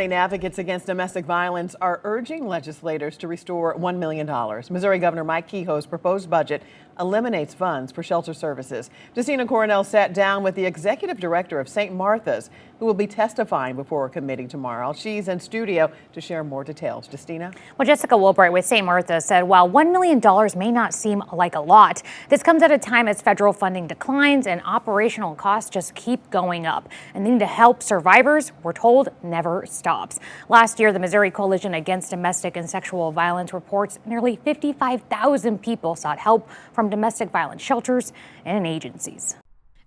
Advocates against domestic violence are urging legislators to restore $1 million. Missouri Governor Mike Kehoe's proposed budget eliminates funds for shelter services. Justina Coronel sat down with the executive director of St. Martha's, who will be testifying before a committee tomorrow. She's in studio to share more details. Justina? Well, Jessica Woolbright with St. Martha's said while $1 million may not seem like a lot, this comes at a time as federal funding declines and operational costs just keep going up. And the need to help survivors, we're told, never stops. Last year, the Missouri Coalition Against Domestic and Sexual Violence reports nearly 55,000 people sought help from domestic violence shelters and agencies.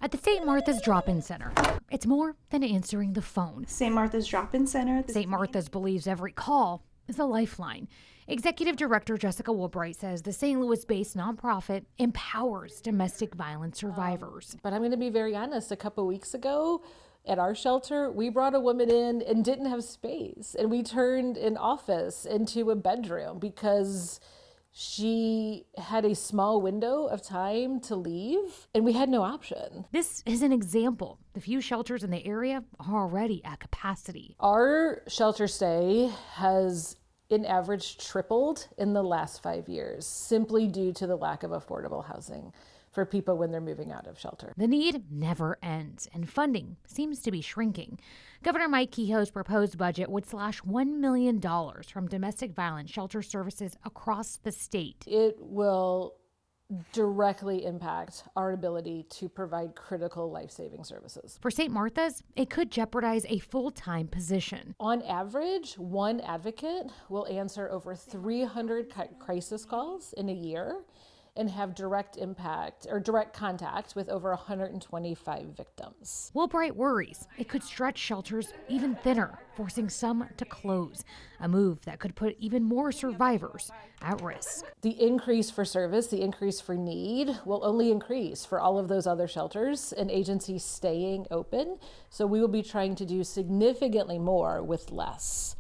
At the St. Martha's Drop-In Center, it's more than answering the phone. St. Martha's Drop-In Center. St. Martha's believes every call is a lifeline. Executive Director Jessica Woolbright says the St. Louis-based nonprofit empowers domestic violence survivors. But I'm going to be very honest, a couple weeks ago at our shelter, we brought a woman in and didn't have space. And we turned an office into a bedroom because she had a small window of time to leave and we had no option. This is an example. The few shelters in the area are already at capacity. Our shelter stay has in average tripled in the last 5 years, simply due to the lack of affordable housing for people when they're moving out of shelter. The need never ends, and funding seems to be shrinking. Governor Mike Kehoe's proposed budget would slash $1 million from domestic violence shelter services across the state. It will directly impact our ability to provide critical life-saving services. For St. Martha's, it could jeopardize a full-time position. On average, one advocate will answer over 300 crisis calls in a year and have direct impact or direct contact with over 125 victims. Woolbright worries it could stretch shelters even thinner, forcing some to close, a move that could put even more survivors at risk. The increase for service, the increase for need will only increase for all of those other shelters and agencies staying open. So we will be trying to do significantly more with less.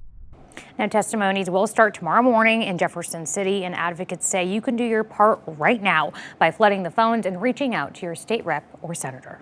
Now, testimonies will start tomorrow morning in Jefferson City, and advocates say you can do your part right now by flooding the phones and reaching out to your state rep or senator.